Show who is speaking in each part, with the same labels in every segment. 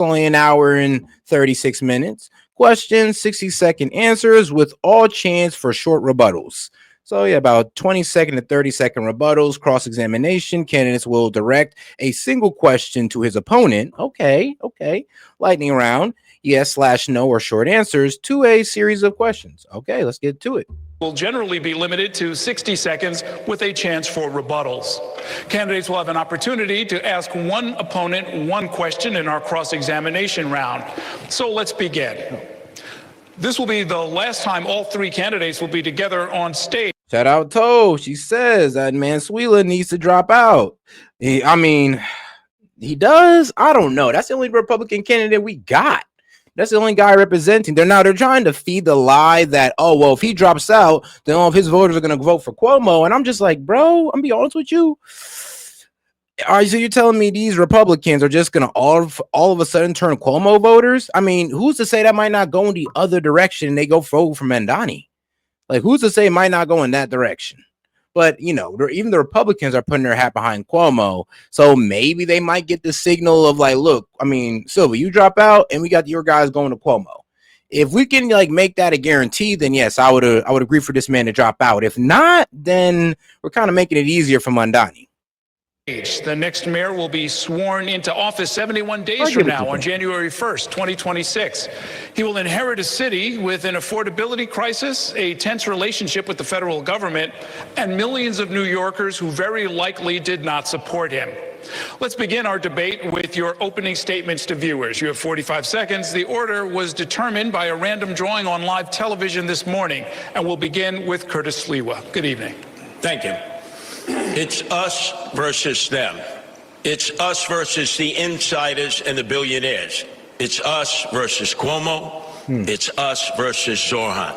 Speaker 1: only an hour and 36 minutes. Questions, 60-second answers with all chance for short rebuttals. So yeah, about 20-second to 30-second rebuttals, cross-examination. Candidates will direct a single question to his opponent. Okay. Lightning round, yes/no or short answers to a series of questions. Okay, let's get to it.
Speaker 2: Will generally be limited to 60 seconds with a chance for rebuttals. Candidates will have an opportunity to ask one opponent one question in our cross-examination round. So let's begin. This will be the last time all three candidates will be together on stage.
Speaker 1: Shout out To. She says that Mansuela needs to drop out. He does? I don't know. That's the only Republican candidate we got. That's the only guy representing. They're trying to feed the lie that, oh, well, if he drops out, then all of his voters are going to vote for Cuomo. And I'm just like, bro, I'm be honest with you. All right, so you're telling me these Republicans are just going to all of a sudden turn Cuomo voters? I mean, who's to say that might not go in the other direction and they go vote for Mamdani? Like, who's to say it might not go in that direction? But, you know, even the Republicans are putting their hat behind Cuomo. So maybe they might get the signal of like, look, I mean, Silva, you drop out and we got your guys going to Cuomo. If we can like make that a guarantee, then yes, I would agree for this man to drop out. If not, then we're kind of making it easier for Mamdani.
Speaker 2: The next mayor will be sworn into office 71 days from now on January 1st, 2026. He will inherit a city with an affordability crisis, a tense relationship with the federal government, and millions of New Yorkers who very likely did not support him. Let's begin our debate with your opening statements to viewers. You have 45 seconds. The order was determined by a random drawing on live television this morning, and we'll begin with Curtis Sliwa. Good evening.
Speaker 3: Thank you. It's us versus them. It's us versus the insiders and the billionaires. It's us versus Cuomo. It's us versus Zorhan.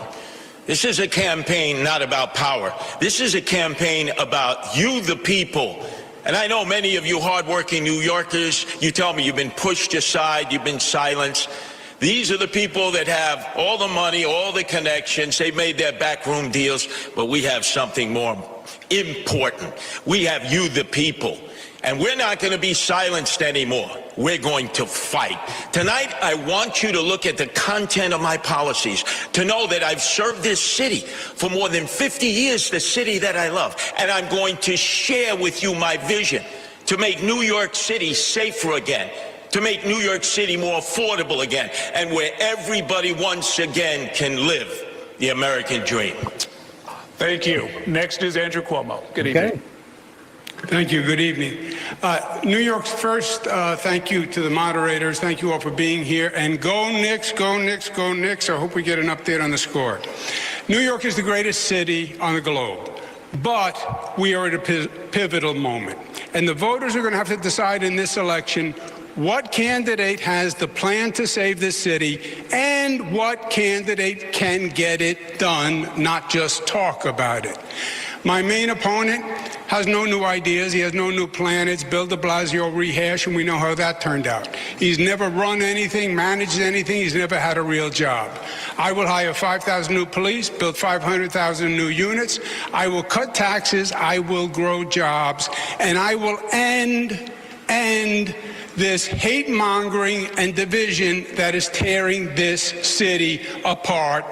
Speaker 3: This is a campaign not about power. This is a campaign about you, the people. And I know many of you hardworking New Yorkers, you tell me you've been pushed aside, you've been silenced. These are the people that have all the money, all the connections. They've made their backroom deals, but we have something more important. We have you, the people. And we're not going to be silenced anymore. We're going to fight. Tonight, I want you to look at the content of my policies, to know that I've served this city for more than 50 years, the city that I love. And I'm going to share with you my vision to make New York City safer again, to make New York City more affordable again, and where everybody once again can live the American dream.
Speaker 2: Thank you. Next is Andrew Cuomo. Good evening.
Speaker 4: Thank you. Good evening. New York's first, thank you to the moderators. Thank you all for being here. And go Knicks, go Knicks, go Knicks. I hope we get an update on the score. New York is the greatest city on the globe. But we are at a pivotal moment. And the voters are going to have to decide in this election what candidate has the plan to save this city and what candidate can get it done, not just talk about it. My main opponent has no new ideas. He has no new plan. It's Bill de Blasio rehash, and we know how that turned out. He's never run anything, managed anything. He's never had a real job. I will hire 5,000 new police, build 500,000 new units. I will cut taxes. I will grow jobs. And I will end this hate-mongering and division that is tearing this city apart,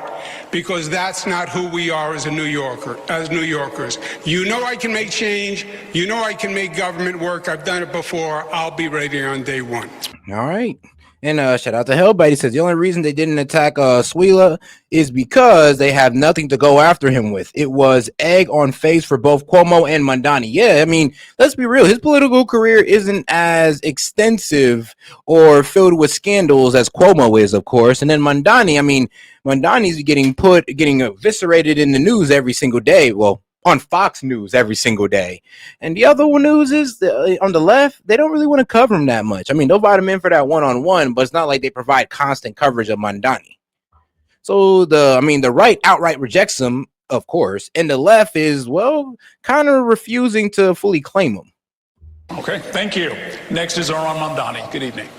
Speaker 4: because that's not who we are as New Yorkers. You know I can make change. You know I can make government work. I've done it before. I'll be ready on day one.
Speaker 1: All right. And shout out to Hellbait. He says the only reason they didn't attack Sliwa is because they have nothing to go after him with. It was egg on face for both Cuomo and Mamdani. Yeah, I mean, let's be real. His political career isn't as extensive or filled with scandals as Cuomo is, of course. And then Mamdani, I mean, Mamdani's getting eviscerated in the news every single day. Well, on Fox News every single day. And the other news is on the left, they don't really want to cover him that much. I mean, they'll invite him in for that one-on-one, but it's not like they provide constant coverage of Mamdani. So the right outright rejects him, of course, and the left is, well, kind of refusing to fully claim him.
Speaker 2: Okay, thank you. Next is Zohran Mamdani. Good evening.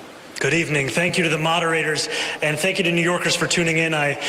Speaker 5: Good evening. Thank you to the moderators, and thank you to New Yorkers for tuning in. I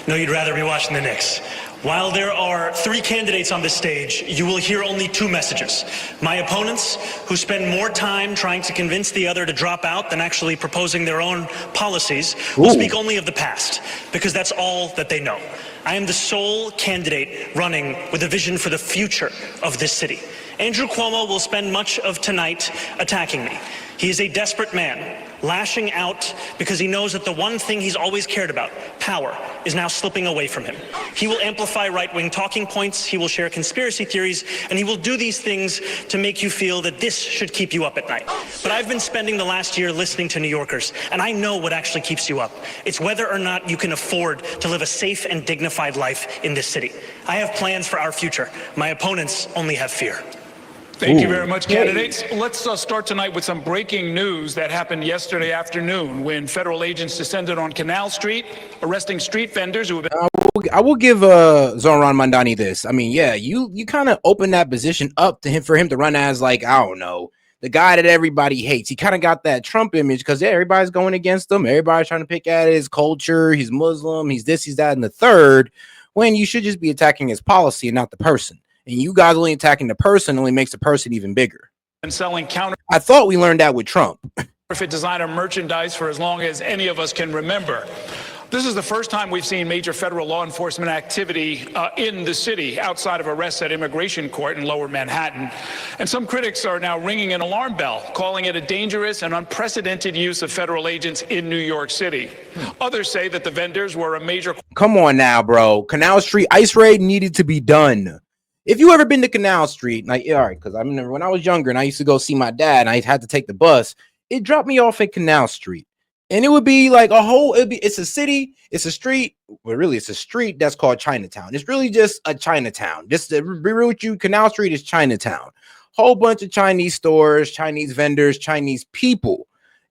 Speaker 5: know you'd rather be watching the Knicks. While there are 3 candidates on this stage, you will hear only 2 messages. My opponents, who spend more time trying to convince the other to drop out than actually proposing their own policies, will speak only of the past, because that's all that they know. I am the sole candidate running with a vision for the future of this city. Andrew Cuomo will spend much of tonight attacking me. He is a desperate man, lashing out because he knows that the one thing he's always cared about, power, is now slipping away from him. He will amplify right-wing talking points, he will share conspiracy theories, and he will do these things to make you feel that this should keep you up at night. But I've been spending the last year listening to New Yorkers, and I know what actually keeps you up. It's whether or not you can afford to live a safe and dignified life in this city. I have plans for our future. My opponents only have fear.
Speaker 2: Thank you very much, candidates. Let's start tonight with some breaking news that happened yesterday afternoon when federal agents descended on Canal Street, arresting street vendors who have been...
Speaker 1: I will give Zoran Mamdani this. I mean, yeah, you kind of opened that position up to him for him to run as, like, I don't know, the guy that everybody hates. He kind of got that Trump image because everybody's going against him. Everybody's trying to pick at his culture. He's Muslim. He's this, he's that, and the third, when you should just be attacking his policy and not the person. And you guys only attacking the person only makes the person even bigger.
Speaker 2: And selling counterfeit.
Speaker 1: I thought we learned that with Trump.
Speaker 2: Designer merchandise for as long as any of us can remember. This is the first time we've seen major federal law enforcement activity in the city outside of arrests at immigration court in Lower Manhattan. And some critics are now ringing an alarm bell, calling it a dangerous and unprecedented use of federal agents in New York City. Others say that the vendors were a major...
Speaker 1: Come on now, bro. Canal Street ICE raid needed to be done. If you ever been to Canal Street, like, all right, because I remember when I was younger and I used to go see my dad and I had to take the bus, it dropped me off at Canal Street. And it would be like it's a city, it's a street, well, really, it's a street that's called Chinatown. It's really just a Chinatown. Just to be real with you, Canal Street is Chinatown. Whole bunch of Chinese stores, Chinese vendors, Chinese people.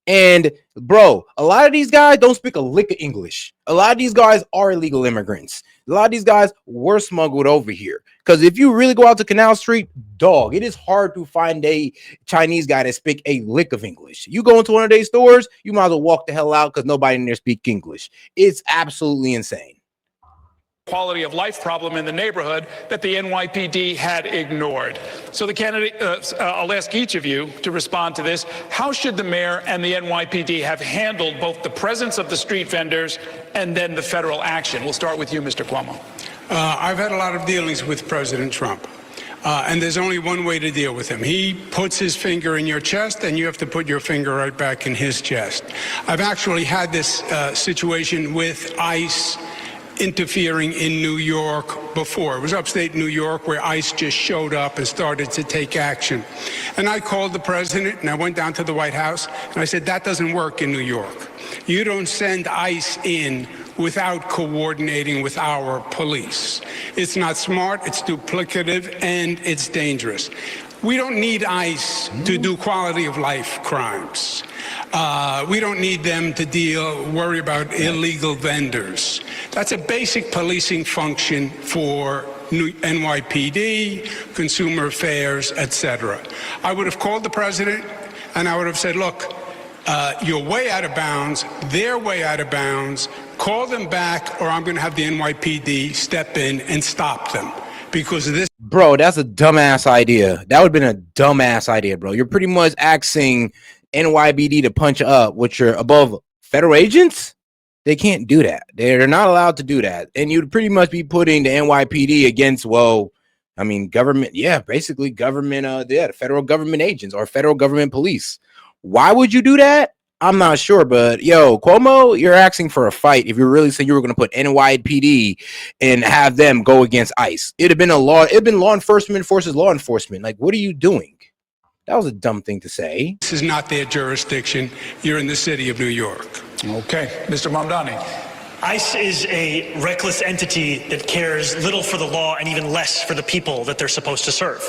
Speaker 1: And bro, a lot of these guys don't speak a lick of English. A lot of these guys are illegal immigrants. A lot of these guys were smuggled over here. Because if you really go out to Canal Street, dog, it is hard to find a Chinese guy that speak a lick of English. You go into one of their stores, you might as well walk the hell out because nobody in there speak English. It's absolutely insane.
Speaker 2: Quality of life problem in the neighborhood that the NYPD had ignored. So the candidate, I'll ask each of you to respond to this. How should the mayor and the NYPD have handled both the presence of the street vendors and then the federal action? We'll start with you, Mr. Cuomo.
Speaker 4: I've had a lot of dealings with President Trump. And there's only one way to deal with him. He puts his finger in your chest, and you have to put your finger right back in his chest. I've actually had this situation with ICE interfering in New York before. It was upstate New York where ICE just showed up and started to take action. And I called the president and I went down to the White House and I said, that doesn't work in New York. You don't send ICE in without coordinating with our police. It's not smart, it's duplicative, and it's dangerous. We don't need ICE to do quality of life crimes. We don't need them to worry about illegal vendors. That's a basic policing function for NYPD, Consumer Affairs, etc. I would have called the president and I would have said, look, you're way out of bounds, they're way out of bounds, call them back or I'm going to have the NYPD step in and stop them. Because of this.
Speaker 1: Bro, that's a dumbass idea. That would have been a dumbass idea, bro. You're pretty much asking NYPD to punch up, which are above federal agents. They can't do that. They're not allowed to do that. And you'd pretty much be putting the NYPD against, well, I mean, government. Yeah, basically government. The federal government agents or federal government police. Why would you do that? I'm not sure, but yo, Cuomo, you're asking for a fight. If you really said you were going to put NYPD and have them go against ICE, it'd have been law enforcement versus law enforcement. Like, what are you doing? That was a dumb thing to say.
Speaker 4: This is not their jurisdiction. You're in the city of New York.
Speaker 2: Okay, Mr. Mamdani.
Speaker 5: ICE is a reckless entity that cares little for the law and even less for the people that they're supposed to serve.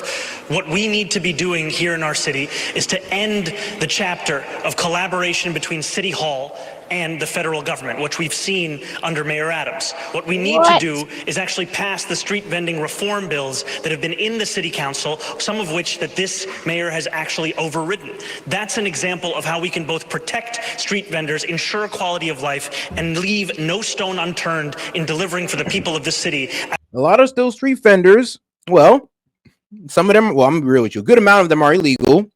Speaker 5: What we need to be doing here in our city is to end the chapter of collaboration between City Hall and the federal government, which we've seen under Mayor Adams. What we need to do is actually pass the street vending reform bills that have been in the city council, some of which that this mayor has actually overridden. That's an example of how we can both protect street vendors, ensure quality of life, and leave no stone unturned in delivering for the people of the city.
Speaker 1: A lot of still street vendors, well, some of them, well, I'm gonna be real with you, a good amount of them are illegal.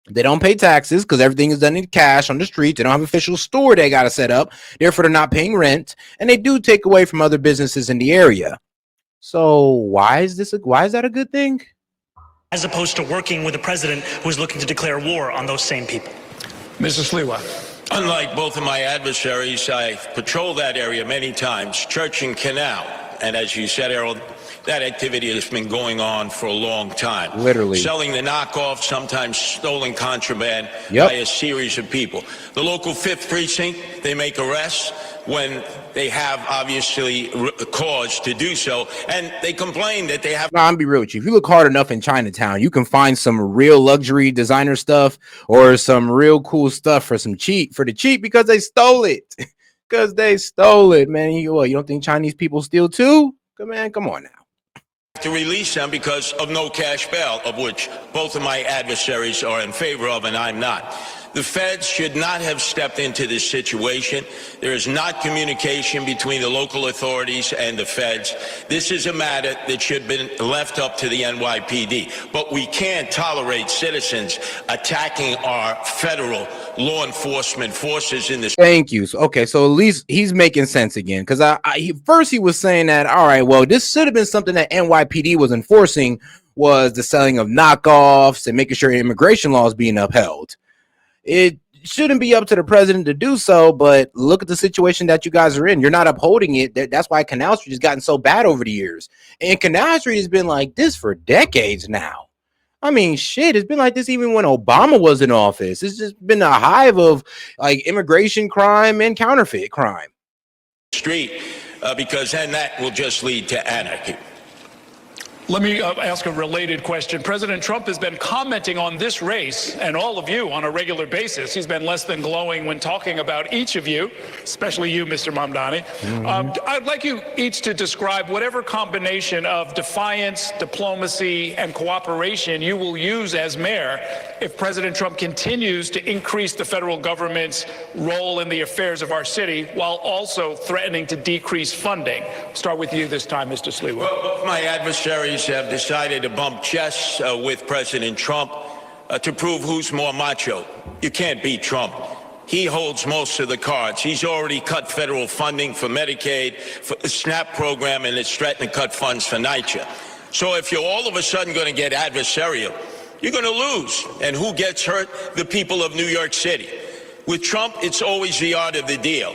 Speaker 1: They don't pay taxes because everything is done in cash on the street. They don't have an official store they got to set up. Therefore, they're not paying rent. And they do take away from other businesses in the area. So why is that a good thing?
Speaker 5: As opposed to working with a president who is looking to declare war on those same people.
Speaker 2: Mr. Sliwa.
Speaker 3: Unlike both of my adversaries, I patrolled that area many times, Church and Canal. And as you said, Harold, that activity has been going on for a long time.
Speaker 1: Literally.
Speaker 3: Selling the knockoff, sometimes stolen contraband by a series of people. The local 5th Precinct, they make arrests when they have obviously cause to do so. And they complain that they have...
Speaker 1: No, I'm gonna be real with you. If you look hard enough in Chinatown, you can find some real luxury designer stuff or some real cool stuff for the cheap because they stole it. Because they stole it, man. You don't think Chinese people steal too? Come on now.
Speaker 3: To release them because of no cash bail, of which both of my adversaries are in favor of and I'm not. The feds should not have stepped into this situation. There is not communication between the local authorities and the feds. This is a matter that should have been left up to the NYPD. But we can't tolerate citizens attacking our federal law enforcement forces in this.
Speaker 1: Thank you. So at least he's making sense again. Because first he was saying that, all right, well, this should have been something that NYPD was enforcing, was the selling of knockoffs and making sure immigration laws being upheld. It shouldn't be up to the president to do so, but look at the situation that you guys are in. You're not upholding it. That's why Canal Street has gotten so bad over the years. And Canal Street has been like this for decades now. I mean, shit, it's been like this even when Obama was in office. It's just been a hive of like immigration crime and counterfeit crime.
Speaker 3: Street, because then that will just lead to anarchy.
Speaker 2: Let me ask a related question. President Trump has been commenting on this race and all of you on a regular basis. He's been less than glowing when talking about each of you, especially you, Mr. Mamdani. I'd like you each to describe whatever combination of defiance, diplomacy, and cooperation you will use as mayor if President Trump continues to increase the federal government's role in the affairs of our city while also threatening to decrease funding. Start with you this time, Mr. Sliwa.
Speaker 3: Well, my adversaries have decided to bump chests with President Trump to prove who's more macho. You can't beat Trump. He holds most of the cards. He's already cut federal funding for Medicaid, for the SNAP program, and it's threatened to cut funds for NYCHA. So if you're all of a sudden going to get adversarial, you're going to lose. And who gets hurt? The people of New York City. With Trump, it's always the art of the deal.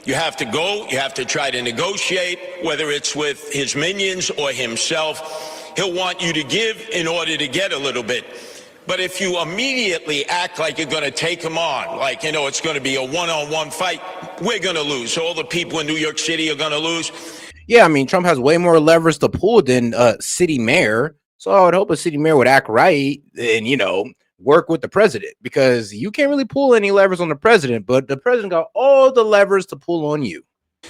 Speaker 3: You have to go, you have to try to negotiate, whether it's with his minions or himself. He'll want you to give in order to get a little bit. But if you immediately act like you're going to take him on, like, it's going to be a one-on-one fight, we're going to lose. All the people in New York City are going to lose.
Speaker 1: Yeah, I mean, Trump has way more levers to pull than a city mayor. So I would hope a city mayor would act right and, work with the president, because you can't really pull any levers on the president, but the president got all the levers to pull on you.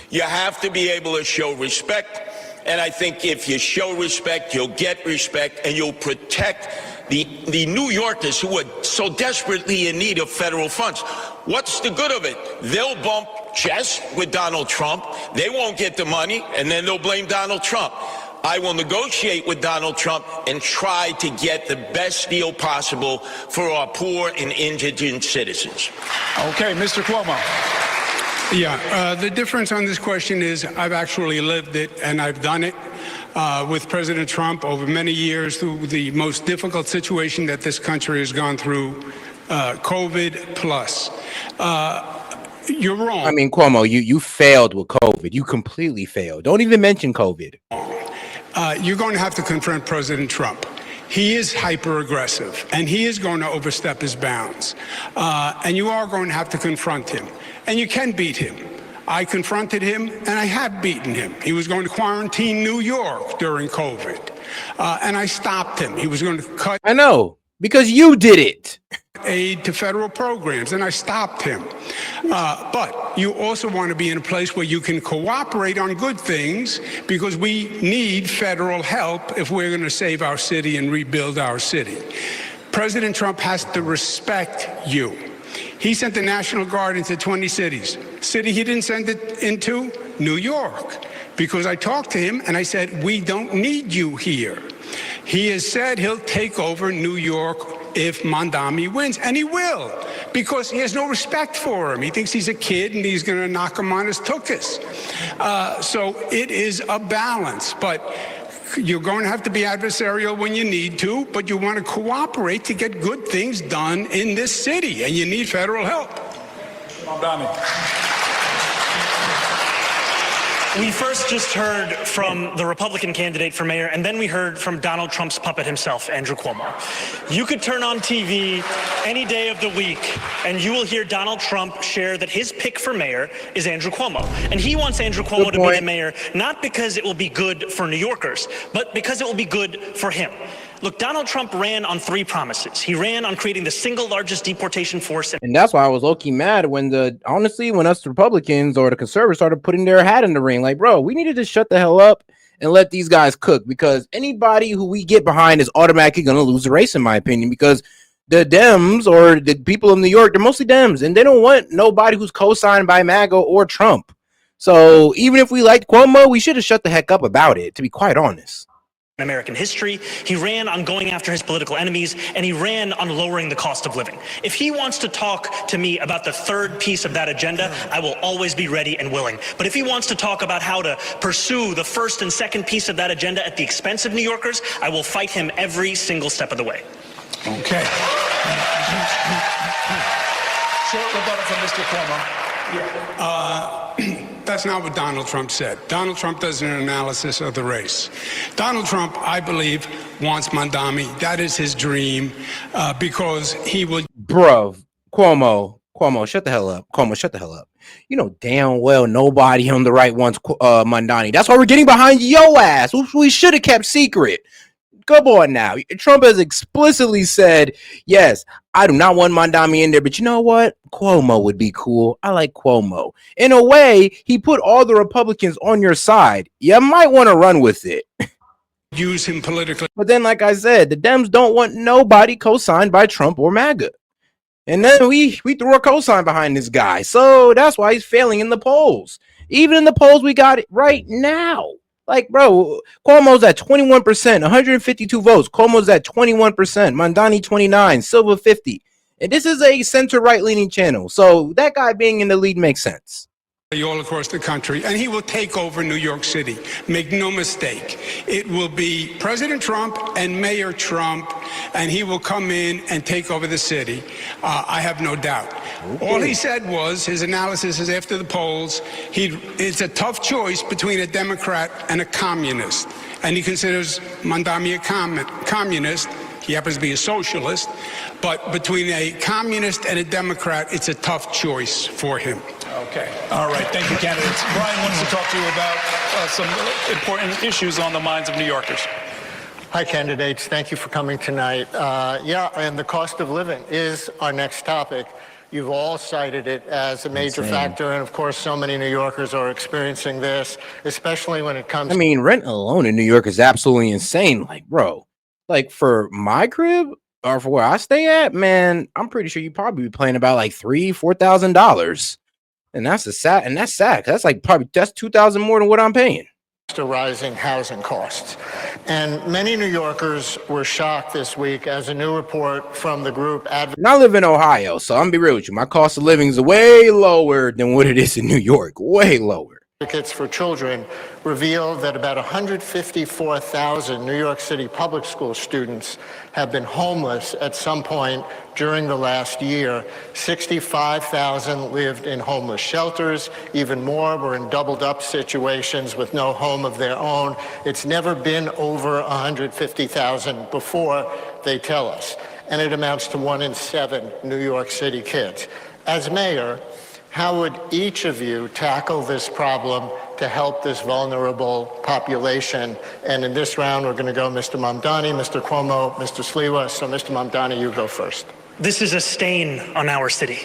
Speaker 3: You have to be able to show respect. And I think if you show respect, you'll get respect and you'll protect the New Yorkers who are so desperately in need of federal funds. What's the good of it? They'll bump chests with Donald Trump. They won't get the money, and then they'll blame Donald Trump. I will negotiate with Donald Trump and try to get the best deal possible for our poor and indigent citizens.
Speaker 2: Okay, Mr. Cuomo.
Speaker 4: Yeah, the difference on this question is I've actually lived it, and I've done it with President Trump over many years through the most difficult situation that this country has gone through, COVID plus. You're wrong.
Speaker 1: I mean, Cuomo, you failed with COVID. You completely failed. Don't even mention COVID.
Speaker 4: You're going to have to confront President Trump. He is hyper aggressive, and he is going to overstep his bounds. And you are going to have to confront him. And you can beat him. I confronted him, and I have beaten him. He was going to quarantine New York during COVID, and I stopped him. He was going to cut.
Speaker 1: I know, because you did it.
Speaker 4: aid to federal programs, and I stopped him. But you also want to be in a place where you can cooperate on good things, because we need federal help if we're going to save our city and rebuild our city. President Trump has to respect you. He sent the National Guard into 20 cities. City he didn't send it into? New York. Because I talked to him and I said, we don't need you here. He has said he'll take over New York if Mamdani wins, and he will, because he has no respect for him. He thinks he's a kid and he's going to knock him on his tuchus. So it is a balance, but you're going to have to be adversarial when you need to, but you want to cooperate to get good things done in this city, and you need federal help.
Speaker 2: Mamdani.
Speaker 5: We first just heard from the Republican candidate for mayor, and then we heard from Donald Trump's puppet himself, Andrew Cuomo. You could turn on TV any day of the week, and you will hear Donald Trump share that his pick for mayor is Andrew Cuomo. And he wants Andrew Cuomo to be the mayor, not because it will be good for New Yorkers, but because it will be good for him. Look, Donald Trump ran on 3 promises. He ran on creating the single largest deportation force.
Speaker 1: And that's why I was low-key mad when when us Republicans or the conservatives started putting their hat in the ring. Like, bro, we needed to shut the hell up and let these guys cook, because anybody who we get behind is automatically going to lose the race, in my opinion, because the Dems or the people of New York, they're mostly Dems, and they don't want nobody who's co-signed by MAGA or Trump. So even if we liked Cuomo, we should have shut the heck up about it, to be quite honest.
Speaker 5: In American history, he ran on going after his political enemies, and he ran on lowering the cost of living. If he wants to talk to me about the 3rd piece of that agenda, I will always be ready and willing. But if he wants to talk about how to pursue the 1st and 2nd piece of that agenda at the expense of New Yorkers, I will fight him every single step of the way.
Speaker 2: Okay. Short rebuttal from Mr. Cuomo.
Speaker 4: That's not what Donald Trump said. Donald Trump does an analysis of the race. Donald Trump, I believe, wants Mamdani. That is his dream, because he will.
Speaker 1: Bro, Cuomo, shut the hell up. Cuomo, shut the hell up. You know damn well nobody on the right wants Mamdani. That's why we're getting behind your ass, which we should have kept secret. Come on now. Trump has explicitly said, yes, I do not want Mamdani in there, but you know what? Cuomo would be cool. I like Cuomo. In a way, he put all the Republicans on your side. You might want to run with it.
Speaker 4: Use him politically.
Speaker 1: But then, like I said, the Dems don't want nobody co-signed by Trump or MAGA. And then we threw a co-sign behind this guy. So that's why he's failing in the polls. Even in the polls we got it right now. Like, bro, Cuomo's at 21%, 152 votes. Cuomo's at 21%, Mamdani 29, Silva 50. And this is a center-right leaning channel. So that guy being in the lead makes sense.
Speaker 4: All across the country, and he will take over New York City. Make no mistake. It will be President Trump and Mayor Trump, and he will come in and take over the city. I have no doubt. Okay. All he said was, his analysis is after the polls, it's a tough choice between a Democrat and a communist. And he considers Mamdani a communist. He happens to be a socialist. But between a communist and a Democrat, it's a tough choice for him.
Speaker 2: Okay. All right. Thank you, candidates. Brian wants to talk to you about some important issues on the minds of New Yorkers.
Speaker 6: Hi, candidates. Thank you for coming tonight. And the cost of living is our next topic. You've all cited it as a major factor, and of course, so many New Yorkers are experiencing this, especially when it comes.
Speaker 1: I mean, rent alone in New York is absolutely insane. Like, bro, like for my crib or for where I stay at, man, I'm pretty sure you probably be paying about like $3,000-$4,000. And that's sad. That's like probably $2,000 more than what I'm paying.
Speaker 6: To rising housing costs. And many New Yorkers were shocked this week as a new report from the group
Speaker 1: And I live in Ohio, so I'm gonna be real with you. My cost of living is way lower than what it is in New York. Way lower.
Speaker 6: Advocates for Children revealed that about 154,000 New York City public school students have been homeless at some point during the last year. 65,000 lived in homeless shelters. Even more were in doubled up situations with no home of their own. It's never been over 150,000 before, they tell us. And it amounts to 1 in 7 New York City kids. As mayor, how would each of you tackle this problem to help this vulnerable population? And in this round, we're going to go Mr. Mamdani, Mr. Cuomo, Mr. Sliwa. So, Mr. Mamdani, you go first.
Speaker 5: This is a stain on our city.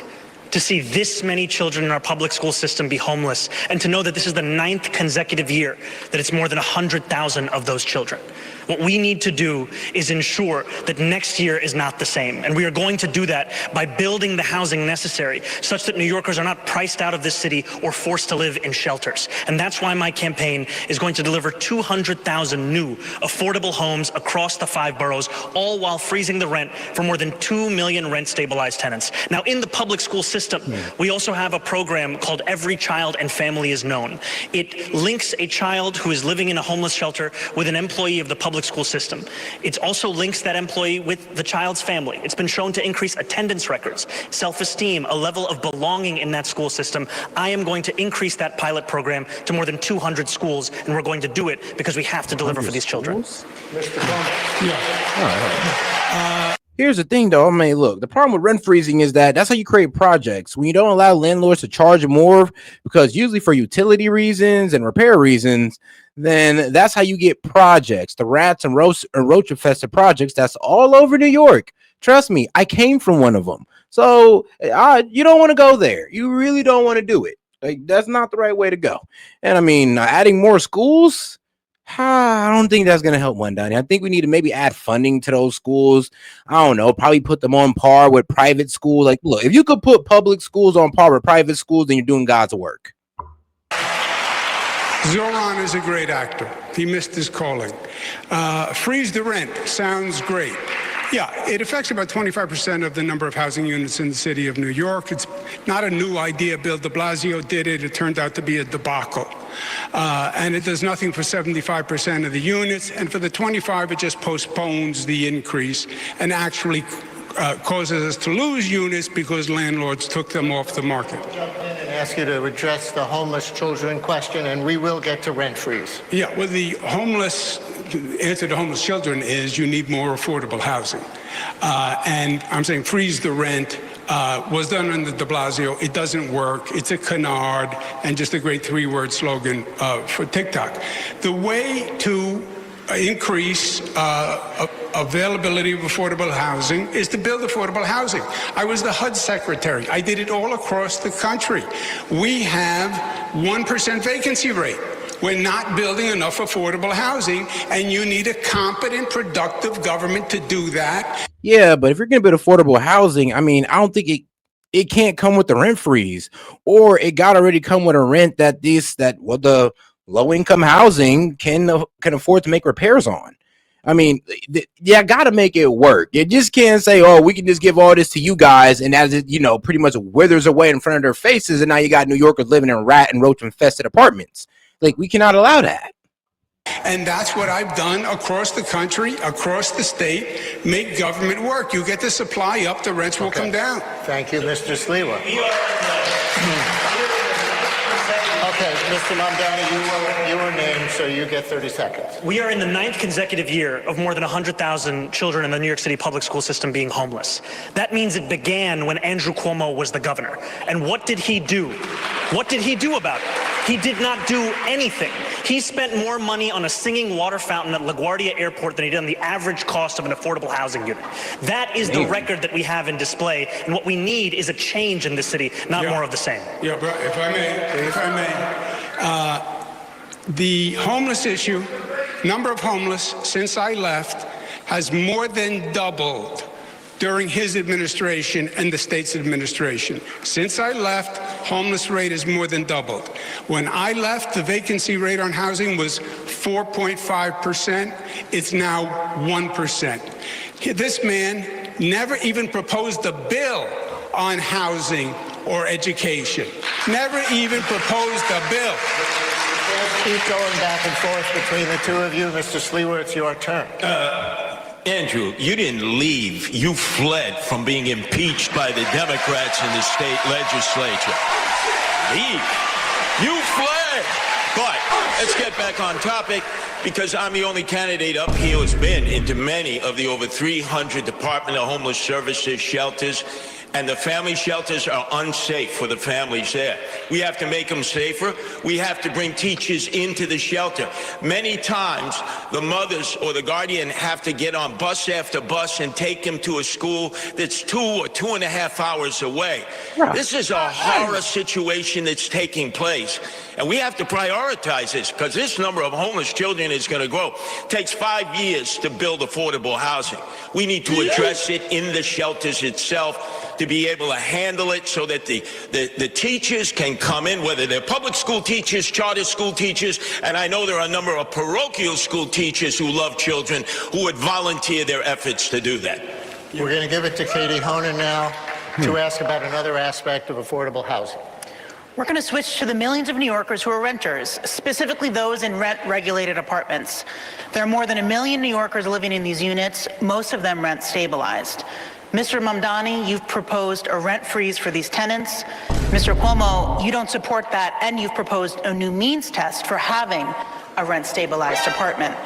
Speaker 5: To see this many children in our public school system be homeless, and to know that this is the 9th consecutive year that it's more than 100,000 of those children. What we need to do is ensure that next year is not the same. And we are going to do that by building the housing necessary such that New Yorkers are not priced out of this city or forced to live in shelters. And that's why my campaign is going to deliver 200,000 new affordable homes across the 5 boroughs, all while freezing the rent for more than 2 million rent-stabilized tenants. Now, in the public school system, we also have a program called Every Child and Family is Known. It links a child who is living in a homeless shelter with an employee of the public school system. It also links that employee with the child's family. It's been shown to increase attendance records, self-esteem, a level of belonging in that school system. I am going to increase that pilot program to more than 200 schools, and we're going to do it because we have to deliver for these children.
Speaker 4: Mr. Cuomo. Yeah.
Speaker 1: Here's the thing, though. I mean, look, the problem with rent freezing is that that's how you create projects. When you don't allow landlords to charge more, because usually for utility reasons and repair reasons, then that's how you get projects, the rats and roach infested projects that's all over New York. Trust me, I came from one of them. So you don't want to go there. You really don't want to do it. Like, that's not the right way to go. And I mean, adding more schools, I don't think that's going to help Mamdani. I think we need to maybe add funding to those schools. I don't know, probably put them on par with private schools. Like, look, if you could put public schools on par with private schools, then you're doing God's work.
Speaker 4: Zoran is a great actor. He missed his calling. Freeze the rent sounds great. Yeah, it affects about 25% of the number of housing units in the city of New York. It's not a new idea. Bill de Blasio did it. It turned out to be a debacle. And it does nothing for 75% of the units. And for the 25, it just postpones the increase and actually causes us to lose units because landlords took them off the market.
Speaker 6: And ask you to address the homeless children question, and we will get to rent freeze.
Speaker 4: Yeah, well, the answer to homeless children is you need more affordable housing. And I'm saying freeze the rent was done under de Blasio. It doesn't work. It's a canard and just a great 3-word slogan for TikTok. The way to increase availability of affordable housing is to build affordable housing. I was the HUD secretary. I did it all across the country. We have 1% vacancy rate. We're not building enough affordable housing, and you need a competent, productive government to do that.
Speaker 1: Yeah, but if you're going to build affordable housing, I mean, I don't think it can't come with the rent freeze, or it got already come with a rent that the low-income housing can afford to make repairs on. I mean, you got to make it work. You just can't say, oh, we can just give all this to you guys, and as it, pretty much withers away in front of their faces, and now you got New Yorkers living in rat and roach-infested apartments. Like, we cannot allow that.
Speaker 4: And that's what I've done across the country, across the state. Make government work. You get the supply up, the rents will come down.
Speaker 6: Thank you, Mr. Sliwa. Okay, Mr. Mamdani, you were named, so you get 30 seconds.
Speaker 5: We are in the 9th consecutive year of more than 100,000 children in the New York City public school system being homeless. That means it began when Andrew Cuomo was the governor. And what did he do? What did he do about it? He did not do anything. He spent more money on a singing water fountain at LaGuardia Airport than he did on the average cost of an affordable housing unit. That is the record that we have in display, and what we need is a change in this city, not more of the same.
Speaker 4: Yeah, but if I may, the homeless issue, number of homeless since I left, has more than doubled during his administration and the state's administration. Since I left, homeless rate has more than doubled. When I left, the vacancy rate on housing was 4.5%. It's now 1%. This man never even proposed a bill on housing or education. Never even proposed a bill.
Speaker 6: Let's keep going back and forth between the two of you. Mr. Sliwa, it's your turn.
Speaker 3: Andrew, you didn't leave. You fled from being impeached by the Democrats in the state legislature. Leave. You fled. But let's get back on topic, because I'm the only candidate up here who's been into many of the over 300 Department of Homeless Services shelters. And the family shelters are unsafe for the families there. We have to make them safer. We have to bring teachers into the shelter. Many times, the mothers or the guardian have to get on bus after bus and take them to a school that's 2 or 2.5 hours away.
Speaker 1: Yeah.
Speaker 3: This is a horror situation that's taking place. And we have to prioritize this because this number of homeless children is going to grow. It takes 5 years to build affordable housing. We need to address it in the shelters itself to be able to handle it so that the teachers can come in, whether they're public school teachers, charter school teachers, and I know there are a number of parochial school teachers who love children who would volunteer their efforts to do that.
Speaker 6: We're going to give it to Katie Honan now to ask about another aspect of affordable housing.
Speaker 7: We're going to switch to the millions of New Yorkers who are renters, specifically those in rent-regulated apartments. There are more than 1 million New Yorkers living in these units, most of them rent-stabilized. Mr. Mamdani, you've proposed a rent freeze for these tenants. Mr. Cuomo, you don't support that, and you've proposed a new means test for having a rent-stabilized apartment.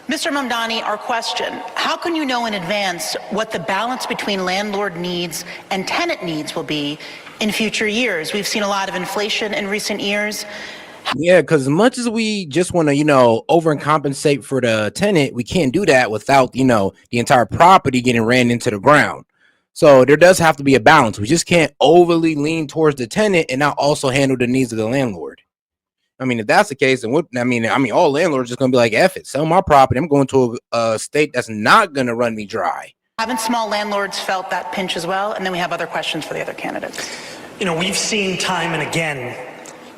Speaker 7: Mr. Mamdani, our question, how can you know in advance what the balance between landlord needs and tenant needs will be in future years? We've seen a lot of inflation in recent years.
Speaker 1: Yeah, because as much as we just want to, overcompensate for the tenant, we can't do that without, the entire property getting ran into the ground. So there does have to be a balance. We just can't overly lean towards the tenant and not also handle the needs of the landlord. I mean, if that's the case, then all landlords are just going to be like, F it, sell my property. I'm going to a state that's not going to run me dry.
Speaker 7: Haven't small landlords felt that pinch as well? And then we have other questions for the other candidates.
Speaker 5: We've seen time and again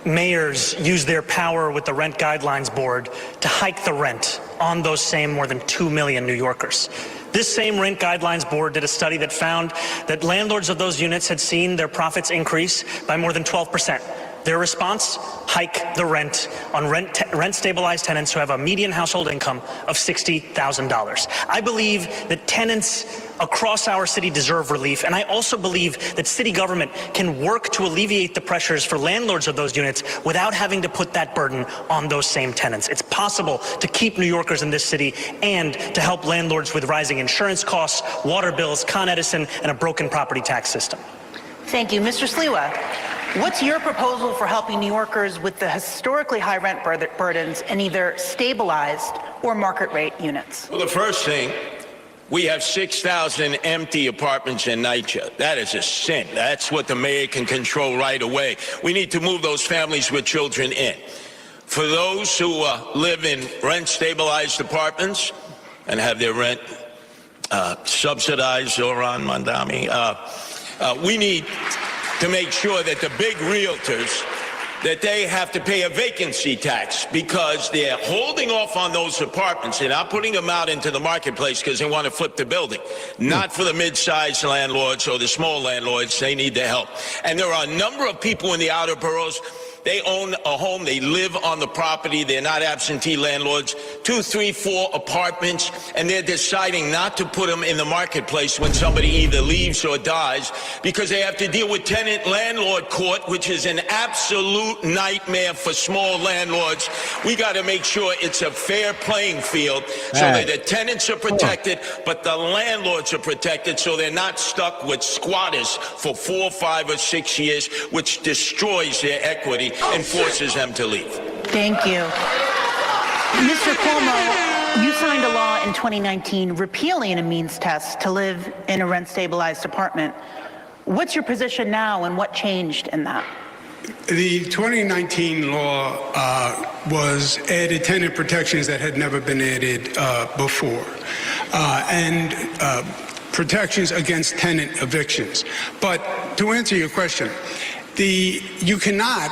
Speaker 5: mayors use their power with the Rent Guidelines Board to hike the rent on those same more than 2 million New Yorkers. This same Rent Guidelines Board did a study that found that landlords of those units had seen their profits increase by more than 12%. Their response? Hike the rent on rent-stabilized tenants who have a median household income of $60,000. I believe that tenants across our city deserve relief, and I also believe that city government can work to alleviate the pressures for landlords of those units without having to put that burden on those same tenants. It's possible to keep New Yorkers in this city and to help landlords with rising insurance costs, water bills, Con Edison, and a broken property tax system.
Speaker 7: Thank you. Mr. Sliwa, what's your proposal for helping New Yorkers with the historically high rent burdens in either stabilized or market rate units?
Speaker 3: Well, the first thing, we have 6,000 empty apartments in NYCHA. That is a sin. That's what the mayor can control right away. We need to move those families with children in. For those who live in rent-stabilized apartments and have their rent subsidized, Zoran Mamdani, we need to make sure that the big realtors, that they have to pay a vacancy tax because they're holding off on those apartments. They're not putting them out into the marketplace because they want to flip the building. Not for the mid-sized landlords or the small landlords. They need the help. And there are a number of people in the outer boroughs. They own a home, they live on the property, they're not absentee landlords, 2, 3, 4 apartments, and they're deciding not to put them in the marketplace when somebody either leaves or dies because they have to deal with tenant-landlord court, which is an absolute nightmare for small landlords. We got to make sure it's a fair playing field so that the tenants are protected, but the landlords are protected so they're not stuck with squatters for 4, 5, or 6 years, which destroys their equity and forces them to leave.
Speaker 7: Thank you. Mr. Cuomo, you signed a law in 2019 repealing a means test to live in a rent-stabilized apartment. What's your position now and what changed in that?
Speaker 4: The 2019 law was added tenant protections that had never been added before, and protections against tenant evictions. But to answer your question, you cannot,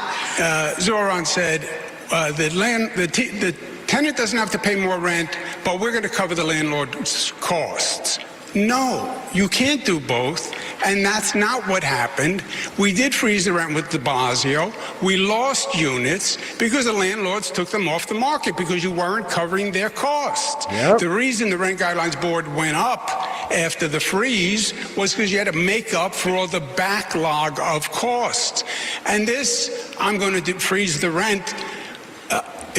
Speaker 4: Zoran said, the tenant doesn't have to pay more rent, but we're going to cover the landlord's costs. No, you can't do both, and that's not what happened. We did freeze the rent with de Blasio. We lost units because the landlords took them off the market because you weren't covering their costs. Yep. The reason the Rent Guidelines Board went up after the freeze was because you had to make up for all the backlog of costs. And this, I'm going to freeze the rent.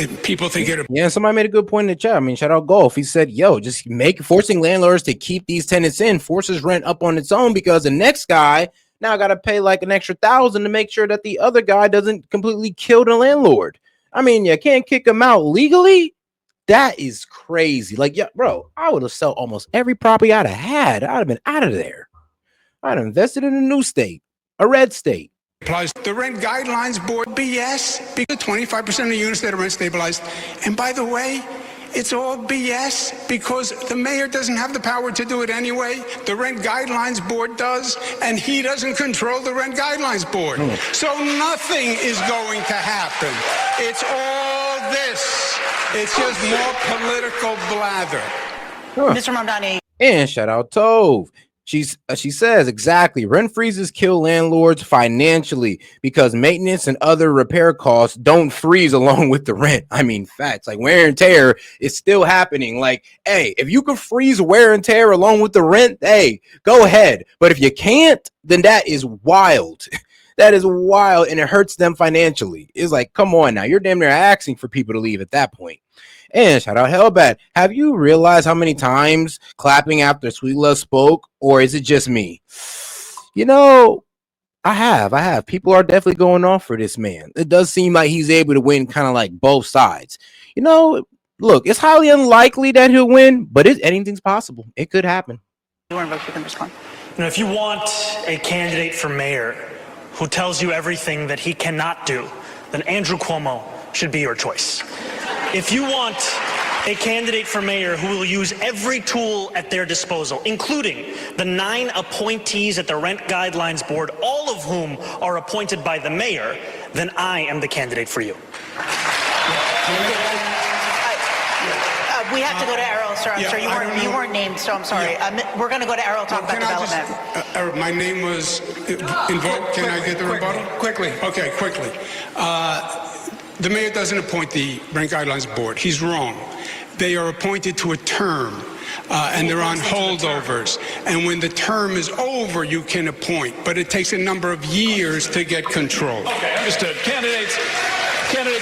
Speaker 4: people think it.
Speaker 1: Yeah, somebody made a good point in the chat. I mean, shout out Golf. He said, yo, just forcing landlords to keep these tenants in forces rent up on its own, because the next guy now got to pay like an extra $1,000 to make sure that the other guy doesn't completely kill the landlord. I mean, you can't kick him out legally. That is crazy. Like, yeah, bro, I would have sold almost every property I'd have had. I'd have been out of there. I'd have invested in a new state, a red state.
Speaker 4: Applies the Rent Guidelines Board BS, because 25% of the units that are rent stabilized. And by the way, it's all BS because the mayor doesn't have the power to do it anyway. The Rent Guidelines Board does, and he doesn't control the Rent Guidelines Board. So nothing is going to happen. It's all this. It's just more political blather.
Speaker 7: Mr. Mamdani.
Speaker 1: And shout out Tove. She says exactly, rent freezes kill landlords financially because maintenance and other repair costs don't freeze along with the rent. I mean, facts, like wear and tear is still happening. Like, hey, if you can freeze wear and tear along with the rent, hey, go ahead. But if you can't, then that is wild. That is wild, and it hurts them financially. It's like, come on now, you're damn near asking for people to leave at that point. And shout out Hellbat. Have you realized how many times clapping after Sweet Love spoke, or is it just me? You know, I have. People are definitely going off for this man. It does seem like he's able to win kind of like both sides. You know, look, it's highly unlikely that he'll win, but anything's possible. It could happen.
Speaker 7: You can respond.
Speaker 5: You know, if you want a candidate for mayor who tells you everything that he cannot do, then Andrew Cuomo should be your choice. If you want a candidate for mayor who will use every tool at their disposal, including the 9 appointees at the Rent Guidelines Board, all of whom are appointed by the mayor, then I am the candidate for you.
Speaker 7: We have to go to Errol, sir. I'm sorry, you weren't named, so I'm sorry. We're going to go to Errol, talk about development.
Speaker 4: Errol, my name was invoked. Can I get the rebuttal? Quickly. Okay, quickly. The mayor doesn't appoint the Rent Guidelines Board. He's wrong. They are appointed to a term, and they're on holdovers. And when the term is over, you can appoint. But it takes a number of years to get control.
Speaker 2: Okay, understood. Candidates,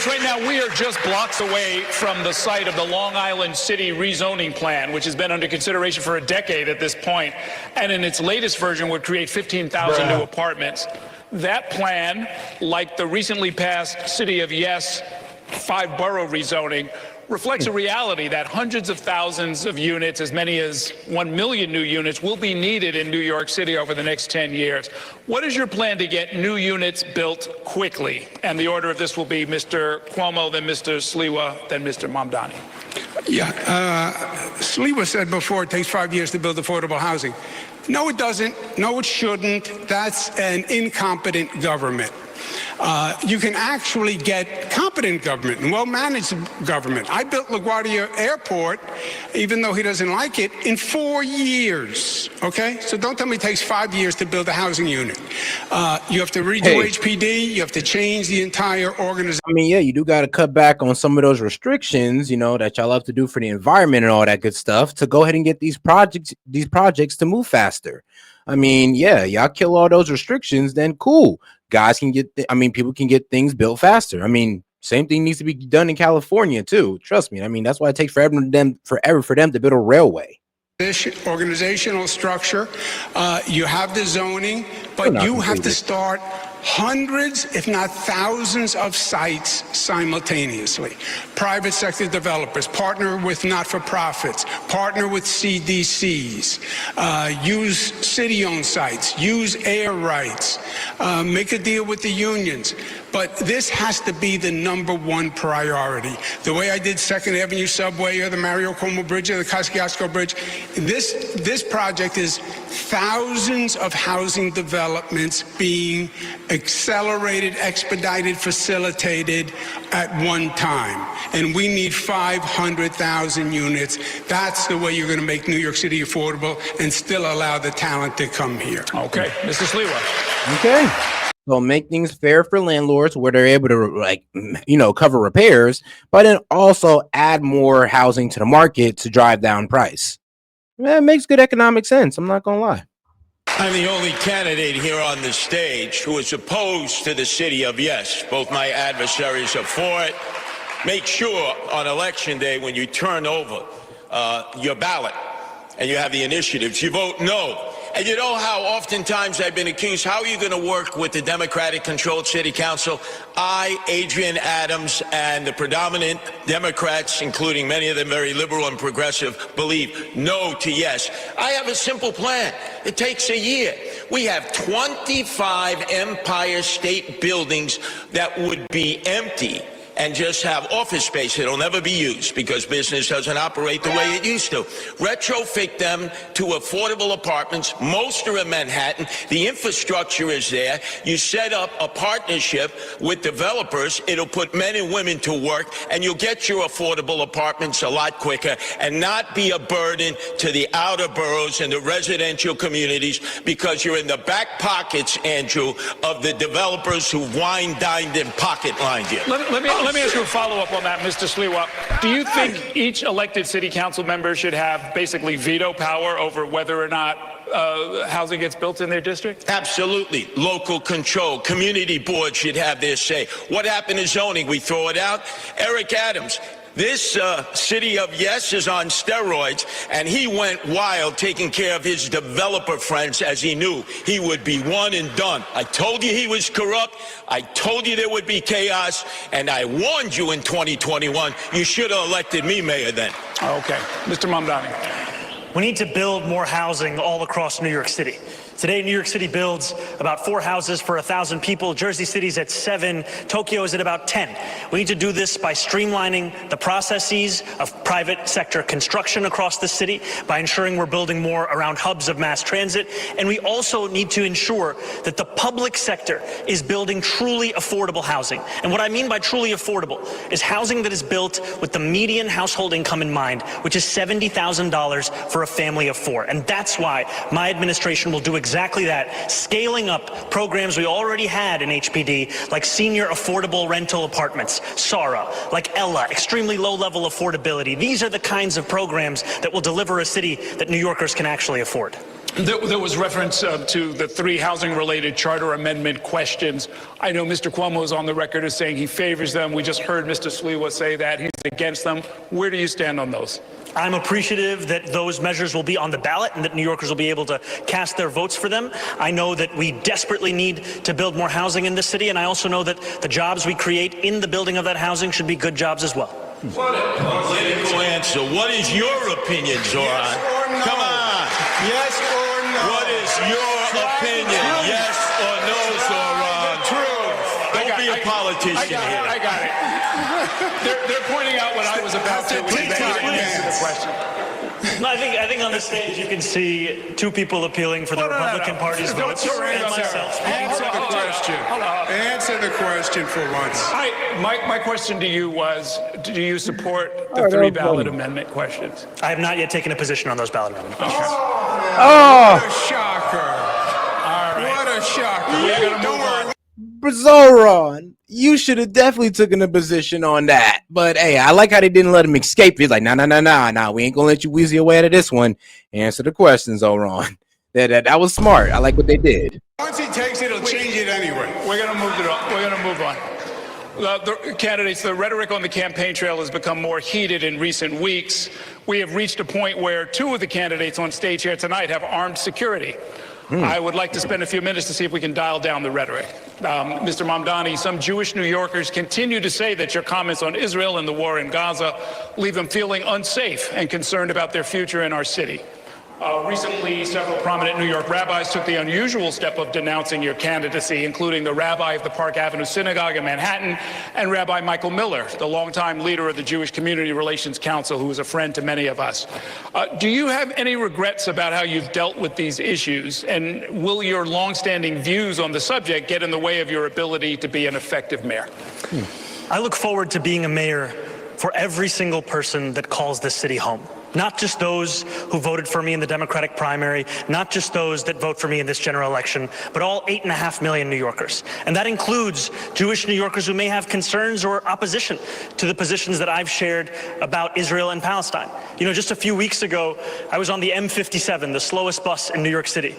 Speaker 2: right now we are just blocks away from the site of the Long Island City rezoning plan, which has been under consideration for a decade at this point, and in its latest version would create 15,000 new apartments. That plan, like the recently passed City of Yes 5-borough rezoning, reflects a reality that hundreds of thousands of units, as many as 1 million new units, will be needed in New York City over the next 10 years. What is your plan to get new units built quickly? And the order of this will be Mr. Cuomo, then Mr. Sliwa, then Mr. Mamdani.
Speaker 4: Yeah, Sliwa said before it takes 5 years to build affordable housing. No, it doesn't. No, it shouldn't. That's an incompetent government. You can actually get competent government and well-managed government. I built LaGuardia Airport, even though he doesn't like it, in 4 years, okay? So don't tell me it takes 5 years to build a housing unit. You have to redo HPD. You have to change the entire organization.
Speaker 1: I mean, yeah, you do got to cut back on some of those restrictions, you know, that y'all have to do for the environment and all that good stuff to go ahead and get these projects to move faster. I mean, yeah, y'all kill all those restrictions, then cool. Guys can get, people can get things built faster. I mean, same thing needs to be done in California too. Trust me. I mean, that's why it takes forever for them to build a railway.
Speaker 4: This organizational structure, you have the zoning, but you have to start hundreds, if not thousands, of sites simultaneously. Private sector developers, partner with not-for-profits, partner with CDCs, use city-owned sites, use air rights, make a deal with the unions. But this has to be the #1 priority. The way I did 2nd Avenue Subway or the Mario Cuomo Bridge or the Kosciuszko Bridge, this project is thousands of housing developments being accelerated, expedited, facilitated at one time. And we need 500,000 units. That's the way you're going to make New York City affordable and still allow the talent to come here.
Speaker 2: Okay, Mr. Sliwa.
Speaker 1: Okay. So make things fair for landlords where they're able to, cover repairs, but then also add more housing to the market to drive down price. It makes good economic sense. I'm not going to lie.
Speaker 3: I'm the only candidate here on the stage who is opposed to the City of Yes. Both my adversaries are for it. make sure on election day when you turn over your ballot and you have the initiatives, you vote no. And you know how oftentimes I've been accused, how are you going to work with the Democratic-controlled city council? I, Adrian Adams, and the predominant Democrats, including many of them very liberal and progressive, believe no to yes. I have a simple plan. It takes a year. We have 25 Empire State buildings that would be empty and just have office space. It'll never be used because business doesn't operate the way it used to. Retrofit them to affordable apartments. Most are in Manhattan. The infrastructure is there. You set up a partnership with developers. It'll put men and women to work, and you'll get your affordable apartments a lot quicker and not be a burden to the outer boroughs and the residential communities because you're in the back pockets, Andrew, of the developers who wine-dined and pocket-lined you.
Speaker 2: Let me ask you a follow-up on that, Mr. Sliwa. Do you think each elected city council member should have basically veto power over whether or not housing gets built in their district?
Speaker 3: Absolutely. Local control. Community boards should have their say. What happened to zoning? We throw it out? Eric Adams. This city of yes is on steroids, and he went wild taking care of his developer friends as he knew he would be one and done. I told you he was corrupt. I told you there would be chaos, and I warned you in 2021. You should have elected me mayor then.
Speaker 2: Okay. Mr. Mamdani.
Speaker 5: We need to build more housing all across New York City. Today, New York City builds about 4 houses for 1,000 people. Jersey City's at 7. Tokyo is at about 10. We need to do this by streamlining the processes of private sector construction across the city, by ensuring we're building more around hubs of mass transit. And we also need to ensure that the public sector is building truly affordable housing. And what I mean by truly affordable is housing that is built with the median household income in mind, which is $70,000 for a family of 4. And that's why my administration will do exactly that, scaling up programs we already had in HPD, like senior affordable rental apartments, SARA, like Ella, extremely low-level affordability. These are the kinds of programs that will deliver a city that New Yorkers can actually afford.
Speaker 2: There was reference to the 3 housing-related charter amendment questions. I know Mr. Cuomo is on the record as saying he favors them. We just heard Mr. Sliwa say that he's against them. Where do you stand on those?
Speaker 5: I'm appreciative that those measures will be on the ballot and that New Yorkers will be able to cast their votes for them. I know that we desperately need to build more housing in this city, and I also know that the jobs we create in the building of that housing should be good jobs as well.
Speaker 3: What a political answer. What is your opinion, Zoran?
Speaker 4: Yes or no?
Speaker 3: Come on.
Speaker 4: Yes or no?
Speaker 3: What is your opinion? Yes or no, Zoran? Don't be a politician here.
Speaker 2: I got it. They're pointing out what I was about to answer the question.
Speaker 5: No, I think on the stage you can see 2 people appealing for the Republican Party's votes. And myself.
Speaker 4: Answer the question. Answer the question for once.
Speaker 2: My question to you was, do you support the 3 ballot amendment questions?
Speaker 5: I have not yet taken a position on those ballot amendment questions.
Speaker 4: What a shocker.
Speaker 2: All right.
Speaker 4: What a shocker.
Speaker 2: We're going to move on.
Speaker 1: Zoran, you should have definitely taken a position on that. But hey, I like how they didn't let him escape. He's like, nah, we ain't gonna let you weasel your way out of this one. Answer the questions, Zoran. That was smart. I like what they did.
Speaker 4: Once he takes it, he'll change it anyway.
Speaker 2: We're going to move it on. We're going to move on. The candidates, the rhetoric on the campaign trail has become more heated in recent weeks. We have reached a point where 2 of the candidates on stage here tonight have armed security. I would like to spend a few minutes to see if we can dial down the rhetoric. Mr. Mamdani, some Jewish New Yorkers continue to say that your comments on Israel and the war in Gaza leave them feeling unsafe and concerned about their future in our city. Recently, several prominent New York rabbis took the unusual step of denouncing your candidacy, including the rabbi of the Park Avenue Synagogue in Manhattan and Rabbi Michael Miller, the longtime leader of the Jewish Community Relations Council, who is a friend to many of us. Do you have any regrets about how you've dealt with these issues, and will your longstanding views on the subject get in the way of your ability to be an effective mayor?
Speaker 5: I look forward to being a mayor for every single person that calls this city home. Not just those who voted for me in the Democratic primary, not just those that vote for me in this general election, but all 8.5 million New Yorkers. And that includes Jewish New Yorkers who may have concerns or opposition to the positions that I've shared about Israel and Palestine. You know, just a few weeks ago, I was on the M57, the slowest bus in New York City.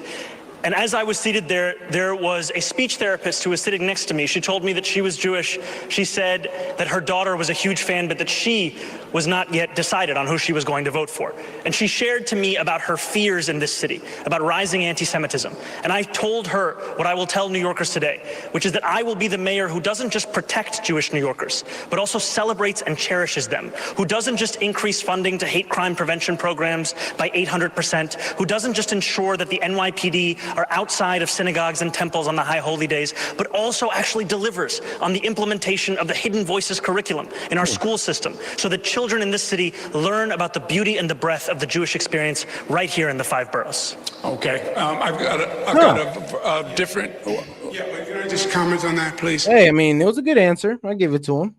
Speaker 5: And as I was seated there, there was a speech therapist who was sitting next to me. She told me that she was Jewish. She said that her daughter was a huge fan, but that she was not yet decided on who she was going to vote for. And she shared to me about her fears in this city, about rising anti-Semitism. And I told her what I will tell New Yorkers today, which is that I will be the mayor who doesn't just protect Jewish New Yorkers, but also celebrates and cherishes them, who doesn't just increase funding to hate crime prevention programs by 800%, who doesn't just ensure that the NYPD are outside of synagogues and temples on the high holy days, but also actually delivers on the implementation of the Hidden Voices curriculum in our school system, so that children in this city learn about the beauty and the breadth of the Jewish experience right here in the 5 boroughs.
Speaker 4: Okay, I've got a different. Yeah, but can I just comment on that, please?
Speaker 1: Hey, I mean, it was a good answer. I give it to him.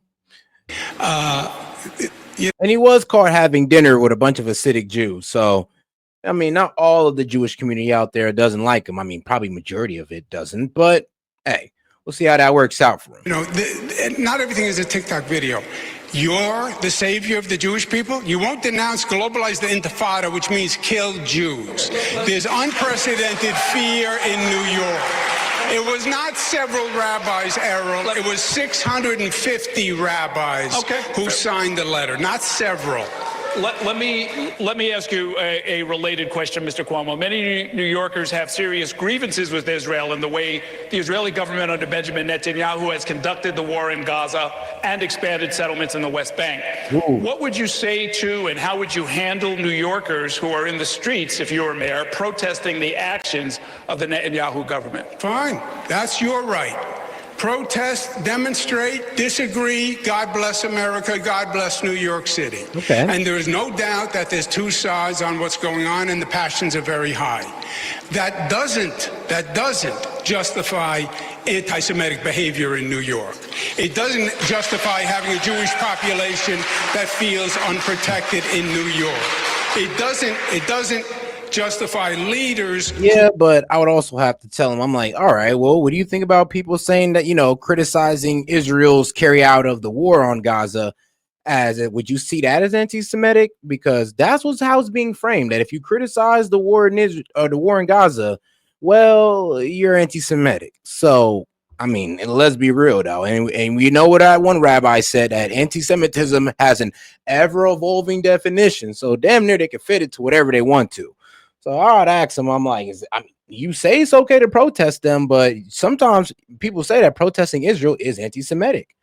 Speaker 4: Yeah.
Speaker 1: And he was caught having dinner with a bunch of Hasidic Jews. So, I mean, not all of the Jewish community out there doesn't like him. I mean, probably majority of it doesn't. But hey, we'll see how that works out for him.
Speaker 4: You know, not everything is a TikTok video. You're the savior of the Jewish people. You won't denounce, globalize the Intifada, which means kill Jews. There's unprecedented fear in New York. It was not several rabbis, Errol. It was 650 rabbis who signed the letter, not several.
Speaker 2: Let me ask you a related question, Mr. Cuomo. Many New Yorkers have serious grievances with Israel and the way the Israeli government under Benjamin Netanyahu has conducted the war in Gaza and expanded settlements in the West Bank.
Speaker 1: Ooh.
Speaker 2: What would you say to and how would you handle New Yorkers who are in the streets, if you were mayor, protesting the actions of the Netanyahu government?
Speaker 4: Fine, that's your right. Protest, demonstrate, disagree. God bless America. God bless New York City.
Speaker 1: Okay.
Speaker 4: And there is no doubt that there's two sides on what's going on, and the passions are very high. That doesn't justify anti-Semitic behavior in New York. It doesn't justify having a Jewish population that feels unprotected in New York. It doesn't justify leaders.
Speaker 1: Yeah, but I would also have to tell him, I'm like, all right, well, what do you think about people saying that, you know, criticizing Israel's carry out of the war on Gaza would you see that as anti-Semitic? Because that's how it's being framed, that if you criticize the war in Israel or the war in Gaza, well, you're anti-Semitic. So, I mean, let's be real though. And we know what that one rabbi said, that anti-Semitism has an ever-evolving definition. So damn near they can fit it to whatever they want to. So I'd ask him, I'm like, you say it's okay to protest them, but sometimes people say that protesting Israel is anti-Semitic.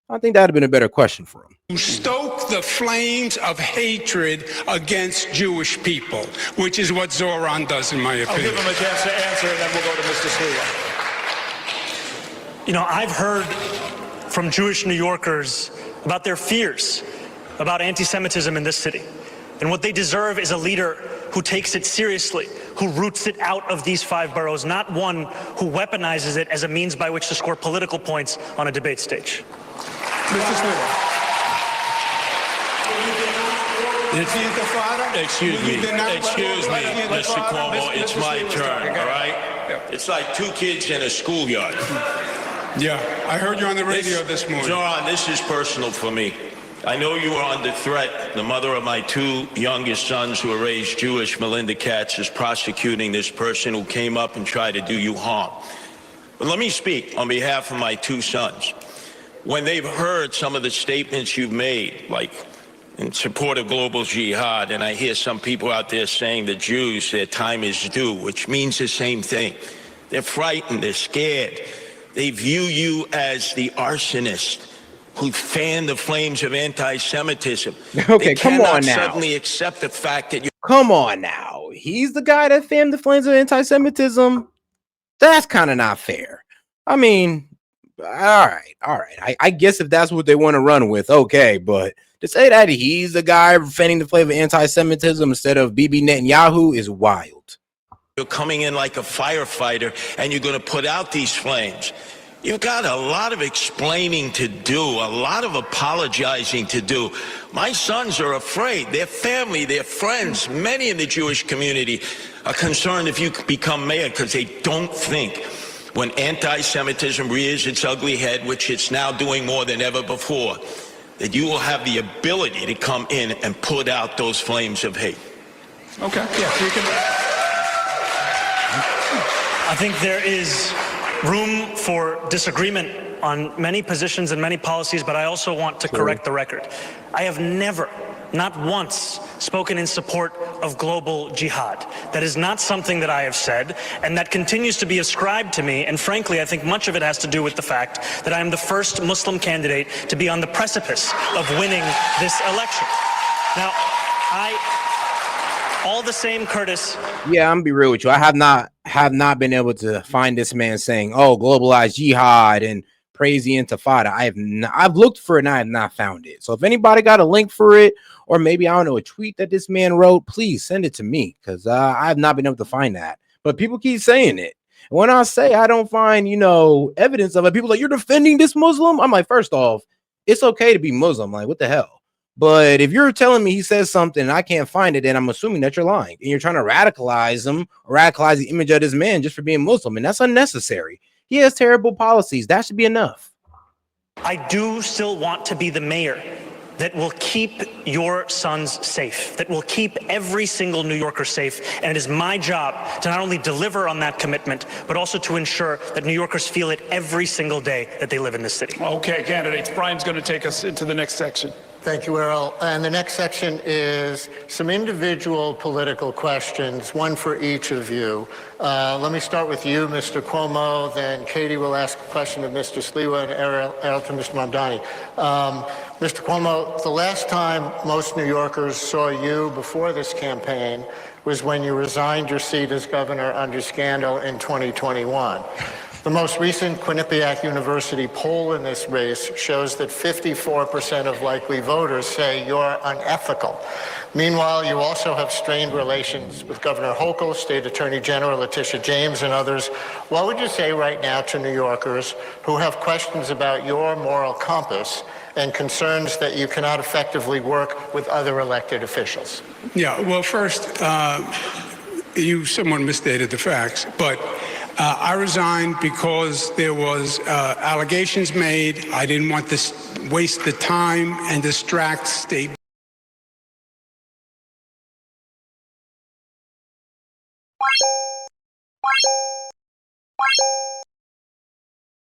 Speaker 1: I think that'd have been a better question for him.
Speaker 4: You stoke the flames of hatred against Jewish people, which is what Zoran does, in my opinion.
Speaker 2: I'll give him a chance to answer, and then we'll go to Mr. Sliwa.
Speaker 5: You know, I've heard from Jewish New Yorkers about their fears about anti-Semitism in this city. And what they deserve is a leader who takes it seriously, who roots it out of these 5 boroughs, not one who weaponizes it as a means by which to score political points on a debate stage.
Speaker 4: Mr. Sliwa.
Speaker 3: Excuse me, Mr. Cuomo, it's my turn, all right? It's like 2 kids in a schoolyard.
Speaker 4: Yeah, I heard you on the radio this morning.
Speaker 3: Zoran, this is personal for me. I know you are under threat. The mother of my 2 youngest sons who are raised Jewish, Melinda Katz, is prosecuting this person who came up and tried to do you harm. But let me speak on behalf of my 2 sons. When they've heard some of the statements you've made, like in support of global jihad, and I hear some people out there saying the Jews, their time is due, which means the same thing. They're frightened, they're scared. They view you as the arsonist who fanned the flames of anti-Semitism.
Speaker 1: Okay, come on now.
Speaker 3: Suddenly accept the fact that you.
Speaker 1: Come on now. He's the guy that fanned the flames of anti-Semitism. That's kind of not fair. I mean, all right. I guess if that's what they want to run with, okay. But to say that he's the guy fanning the flame of anti-Semitism instead of Bibi Netanyahu is wild.
Speaker 3: You're coming in like a firefighter and you're going to put out these flames. You've got a lot of explaining to do, a lot of apologizing to do. My sons are afraid. Their family, their friends, many in the Jewish community are concerned if you become mayor because they don't think when anti-Semitism rears its ugly head, which it's now doing more than ever before, that you will have the ability to come in and put out those flames of hate.
Speaker 2: Okay, yeah, you can.
Speaker 5: I think there is room for disagreement on many positions and many policies, but I also want to correct the record. I have never, not once, spoken in support of global jihad. That is not something that I have said, and that continues to be ascribed to me, and frankly, I think much of it has to do with the fact that I am the first Muslim candidate to be on the precipice of winning this election. Now, all the same, Curtis.
Speaker 1: Yeah, I'm gonna be real with you. I have not been able to find this man saying, "Oh, globalized jihad and praise the Intifada." I've looked for it and I have not found it. So if anybody got a link for it, or maybe I don't know a tweet that this man wrote, please send it to me because I have not been able to find that. But people keep saying it. When I say I don't find evidence of it, people are like, "You're defending this Muslim." I'm like, first off, it's okay to be Muslim. Like, what the hell? But if you're telling me he says something and I can't find it, then I'm assuming that you're lying and you're trying to radicalize him, or radicalize the image of this man just for being Muslim. And that's unnecessary. He has terrible policies. That should be enough.
Speaker 5: I do still want to be the mayor that will keep your sons safe, that will keep every single New Yorker safe. And it is my job to not only deliver on that commitment, but also to ensure that New Yorkers feel it every single day that they live in this city.
Speaker 2: Okay, candidates, Brian's going to take us into the next section.
Speaker 6: Thank you, Errol. And the next section is some individual political questions, one for each of you. Let me start with you, Mr. Cuomo, then Katie will ask a question of Mr. Sliwa, and Errol to Mr. Mamdani. Mr. Cuomo, the last time most New Yorkers saw you before this campaign was when you resigned your seat as governor under scandal in 2021. The most recent Quinnipiac University poll in this race shows that 54% of likely voters say you're unethical. Meanwhile, you also have strained relations with Governor Hochul, State Attorney General Letitia James, and others. What would you say right now to New Yorkers who have questions about your moral compass and concerns that you cannot effectively work with other elected officials?
Speaker 4: Yeah, well, first, you somewhat misstated the facts, but I resigned because there was allegations made. I didn't want to waste the time and distract state.